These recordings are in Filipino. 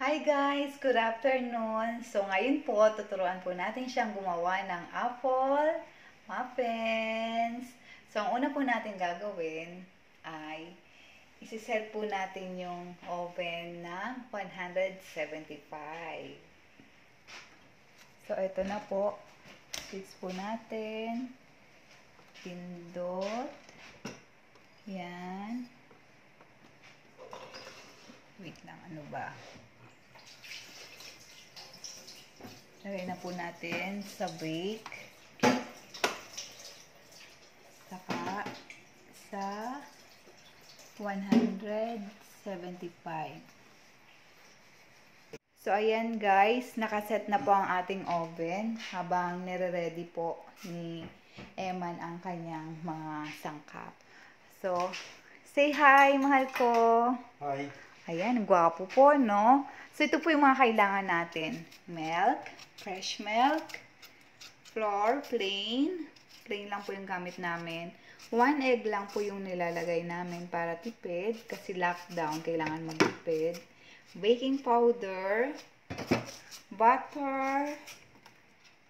Hi guys! Good afternoon! So ngayon po, tuturuan po natin siyang gumawa ng apple muffins. So ang una po natin gagawin ay isiset po natin yung oven ng 175. So ito na po. Switch po natin. Pindot. Yan. Wait lang, ano ba? Lagay na po natin sa bake. Saka sa 175. So, ayan guys, nakaset na po ang ating oven habang nire-ready po ni Eman ang kanyang mga sangkap. So, say hi, mahal ko! Hi! Ayan, gwapo po, no? So, ito po yung mga kailangan natin. Milk, fresh milk, flour, plain. Plain lang po yung gamit namin. 1 egg lang po yung nilalagay namin para tipid. Kasi lockdown, kailangan magtipid. Baking powder, butter,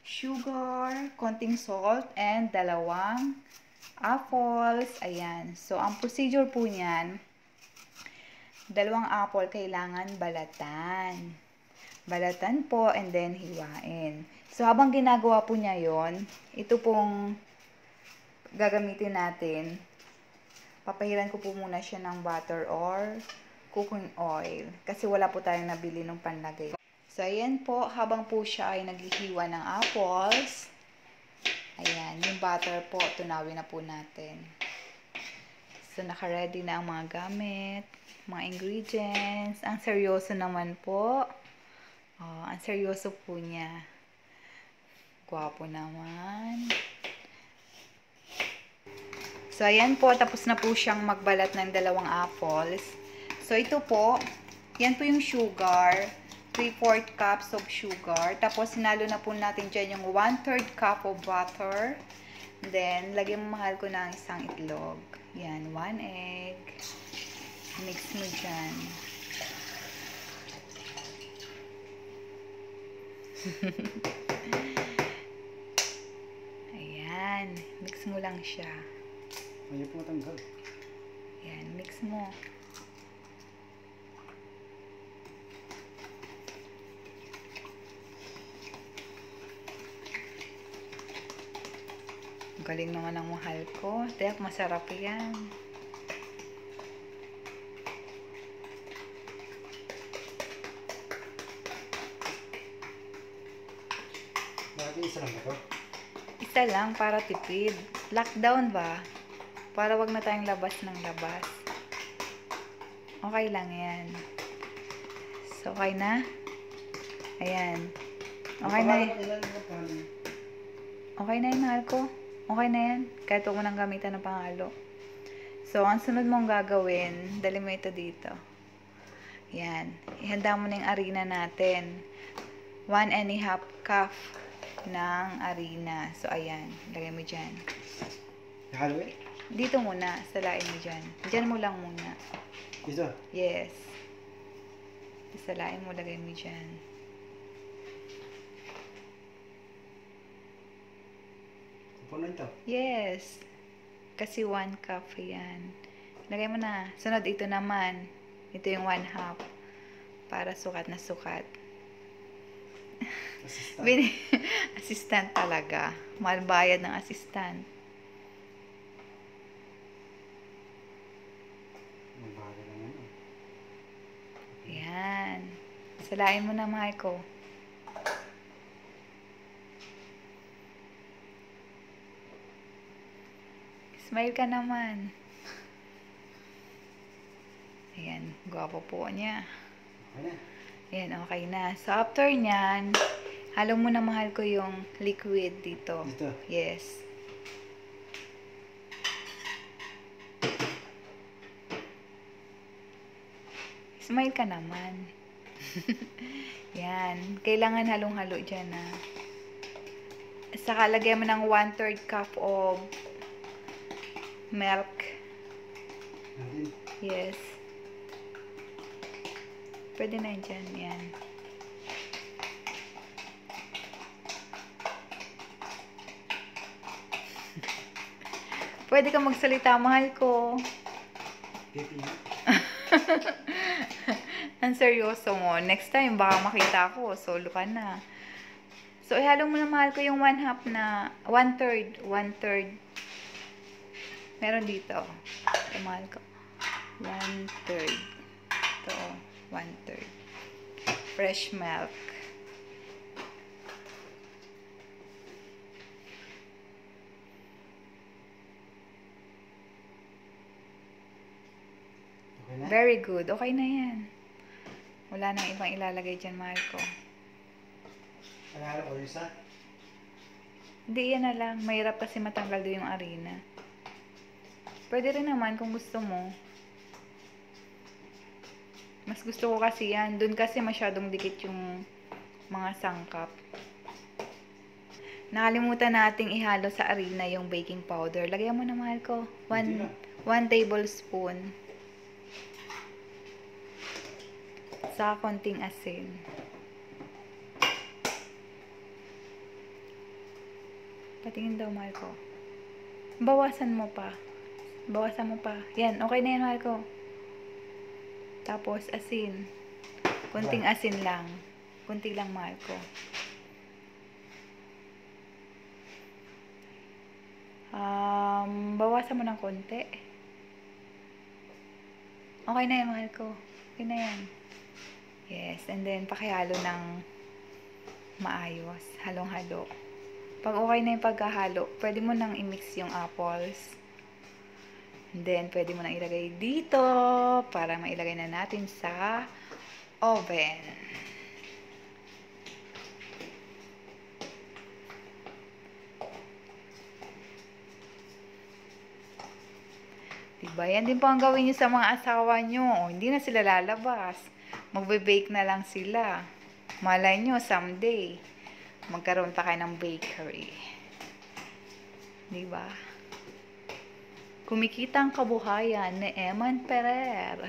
sugar, konting salt, and 2 apples. Ayan. So, ang procedure po niyan, 2 apple kailangan balatan. Balatan po and then hiwain. So, habang ginagawa po niya yon, ito pong gagamitin natin. Papahiran ko po muna siya ng butter or cooking oil. Kasi wala po tayong nabili ng panlagay. So, ayan po. Habang po siya ay naghihiwa ng apples. Ayan. Yung butter po, tunawin na po natin. So, naka-ready na ang mga gamit. Mga ingredients. Ang seryoso naman po. Oh, ang seryoso po niya. Gwapo naman. So, ayan po. Tapos na po siyang magbalat ng 2 apples. So, ito po. Yan po yung sugar. 3/4 cups of sugar. Tapos, sinalo na po natin dyan yung 1/3 cup of butter. Then, lagyan mo mahal ko ng isang itlog. Yan, 1 egg. Mix mo dyan. Ayan. Mix mo lang siya. Ayaw po matanggal. Ayan. Mix mo. Ang galing naman ng mahal ko. Tiyak, masarap yan. Bakit isa lang ba ito? Isa lang para tipid. Lockdown ba? Para wag na tayong labas ng labas. Okay lang yan. So, okay na? Ayan. Okay na yan. Okay na yan, mahal ko. Okay na yan. Kahit huwag mo nang gamitan ng pangalo. So, ang sunod mong gagawin, dali mo ito dito. Yan. Ihanda mo na yung harina natin. 1½ cup ng harina. So, ayan. Lagay mo dyan. Nakalo eh? Dito muna. Salain mo dyan. Dyan mo lang muna. Dito? Yes. Salain mo. Lagay mo dyan. Puno ito? Yes. Kasi 1 cup yan. Lagay mo na. Sunod ito naman. Ito yung 1/2. Para sukat na sukat. Assistant. Assistant talaga. Mahal bayad ng assistant. Magbaga naman eh. Ayan. Salain mo na, mahal ko. Smile ka naman. Ayan. Gwapo po niya. Okay na. Ayan, okay na. So, after nyan, halo mo na, mahal ko, yung liquid dito. Dito? Yes. Smile ka naman. Yan. Kailangan halong-halo dyan, ha. Saka, lagyan mo ng 1/3 cup of milk. Natin. Yes. Pwede na dyan. Yan. Pwede ka magsalita, mahal ko. Pipi. Ang seryoso mo. Next time, baka makita ko. Solo ka na. So, ihalo mo na, mahal ko, yung 1/2 na, 1/3. 1/3. Meron dito. Ito, mahal ko. 1/3. Ito, 1/3. Fresh milk. Okay na? Very good. Okay na yan. Wala nang ibang ilalagay dyan, mahal ko. Panalo ko yung isa? Hindi, yan na lang. Mahirap kasi matanggal doon yung arena. Pwede rin naman kung gusto mo. Mas gusto ko kasi yan. Doon kasi masyadong dikit yung mga sangkap. Nakalimutan nating ihalo sa arena yung baking powder. Lagyan mo na, mahal ko. 1 tablespoon. Sa konting asin. Patingin daw, mahal ko. Bawasan mo pa. Bawasan mo pa. Yan, okay na yan, mahal ko. Tapos, asin. Kunting asin lang. Kunti lang, mahal ko. Bawasan mo ng konti. Okay na yan, mahal ko. Okay na yan. Yes, and then, pakihalo ng maayos. Halong-halo. Pag okay na yung pagkahalo, pwede mo nang i-mix yung apples. And then, pwede mo nang ilagay dito para mailagay na natin sa oven. Diba? Yan din po ang gawin nyo sa mga asawa nyo. O, hindi na sila lalabas. Magbe-bake na lang sila. Malay nyo, someday, magkaroon pa kayo ng bakery. Diba? Kumikita ang kabuhayan ni Eman Ferrer.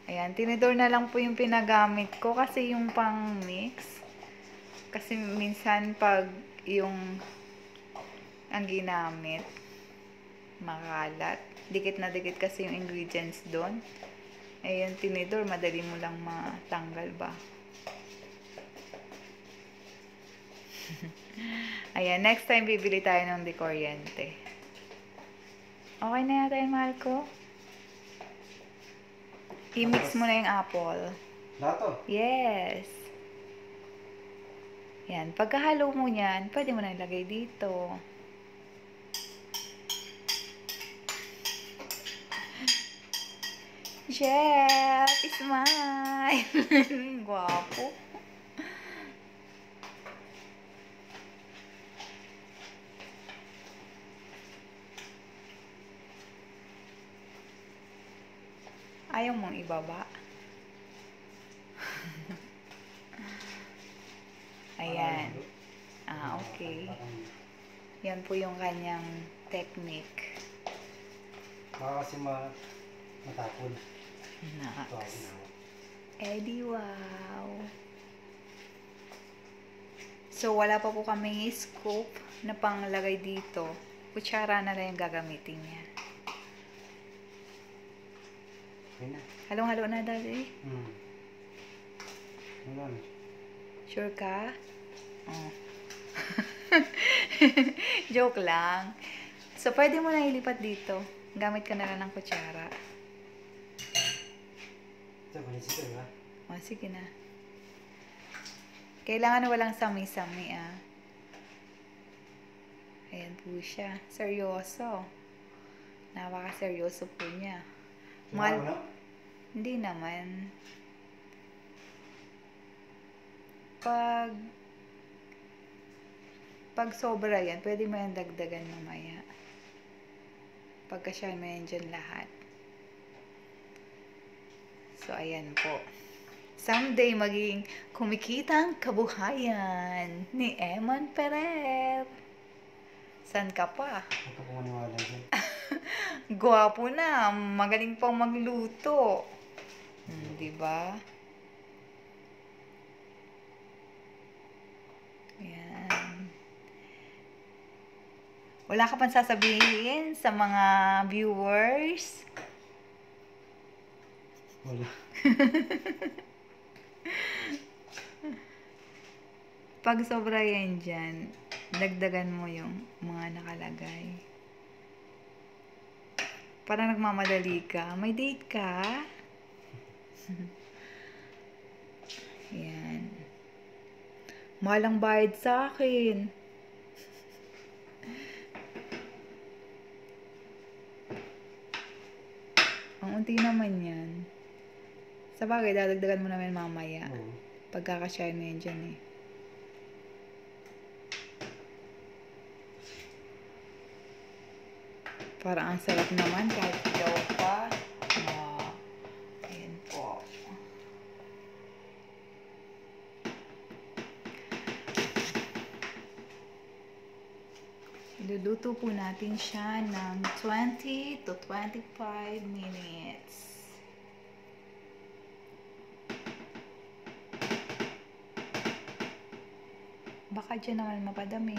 Ayan, tinidor na lang po yung pinagamit ko kasi yung pang mix. Kasi minsan pag yung ang ginamit makalat, dikit na dikit kasi yung ingredients doon. Ayan, tinidor, madali mo lang matanggal ba. Ayan, next time bibili tayo ng dekuryente. Okay na yata yun, mahal ko. I-mix mo na yung apple. Lato? Yes. Yan, pagkahalo mo yan, pwede mo na ilagay dito. Chef, smile! Guwapo. Ayaw mong ibaba. Ayan. Okay. Yan po yung kanyang technique. Baka kasi matapon. Nice. Eddie, wow. So, wala pa po kami scoop na panglagay dito. Kutsara na lang yung gagamitin niya. Okay na. Halong-halo na, daddy. Wala na. Sure ka? Oh. Joke lang. So, pwede mo na ilipat dito. Gamit ka na lang ng kutsara. Ito, panisip ko, ba? O, sige na. Kailangan na walang sami-sami, ah. Ayan po siya. Seryoso. Napaka-seryoso po niya. Mahal mo na? Hindi naman. Pag sobra yan, pwede mo yan dagdagan mamaya. Pagka-siya mo yan dyan lahat. So, ayan po. Someday, magiging kumikita ang kabuhayan ni Eman Ferrer. San ka pa? Huwag ka pumaniwala dyan. Gwapo na. Magaling pang magluto. Diba? Ayan. Wala ka pang sasabihin sa mga viewers? Wala. Pag sobra yan dyan, dagdagan mo yung mga nakalagay. Parang nagmamadali ka. May date ka? Yan. Malang bayad sa akin. Ang unti naman yan. Sa bagay, dadagdagan mo naman mamaya. Oo. Pagkakashare mo yan dyan eh. Parang ang sarap naman kahit ikaw pa. Ayan po. Iluluto po natin siya ng 20 to 25 minutes. Baka dyan naman mapadami.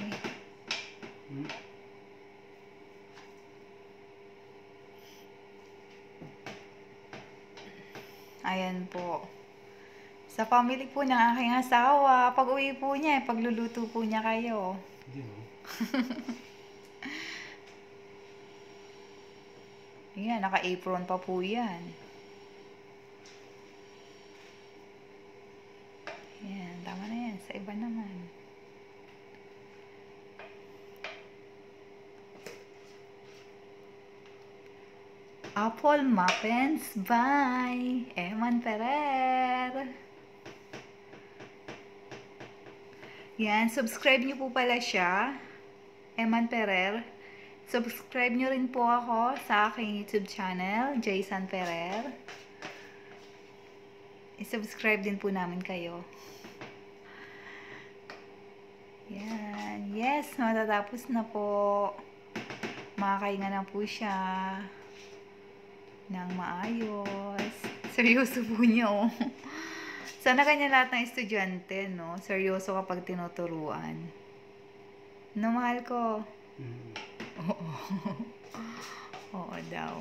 Ayan po. Sa family po ng aking asawa, pag uwi po niya, pagluluto po niya kayo. Hindi mo. Ayan, naka-apron pa po yan. Ayan, tama na yan. Sa iba naman. Apple Muffins by Eman Ferrer. Yan, subscribe nyo po pala siya. Eman Ferrer. Subscribe nyo rin po ako sa aking YouTube channel, Jason Ferrer. I-subscribe din po namin kayo. Yan. Yes, matatapos na po. Makakahinga na po siya ng maayos. Seryoso po niya, oh. Sana kanya lahat ng estudyante, no? Seryoso kapag tinuturuan. No, mahal ko? Oo. Oo daw.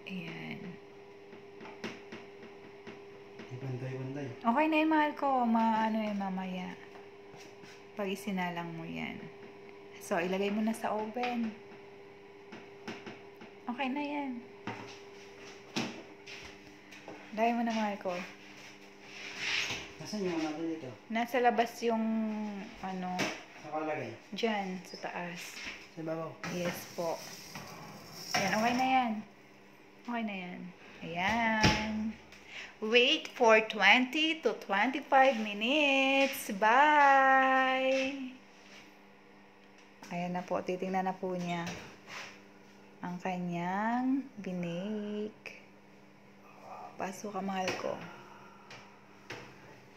Ayan. Ibanday-banday. Okay na yun, mahal ko. Ano yun mamaya. Pag isinalang mo yan. So, ilagay mo na sa oven. Okay na yan. Lagay mo na, mahal ko. Nasaan yung mga natin dito? Nasa labas yung, ano, Saan ka lagay? dyan, sa taas. Sa babaw. Yes po. Ayan, okay na yan. Okay na yan. Ayan. Wait for 20 to 25 minutes. Bye! Ayan na po. Titingnan na po niya ang kanyang binake. Paso ka, mahal ko.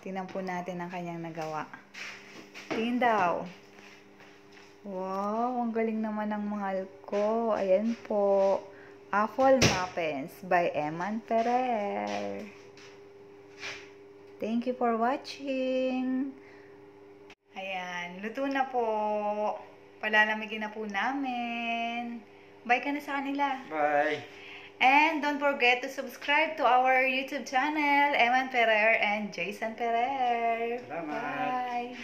Tingnan po natin ang kanyang nagawa. Tingin daw. Wow, ang galing naman ng mahal ko. Ayan po. Apple Muffins by Eman Ferrer. Thank you for watching. Ayan, luto na po. Palalamigin na po namin. Bye ka na sa kanila. Bye! And don't forget to subscribe to our YouTube channel, Eman Ferrer and Jason Ferrer. Salamat. Bye!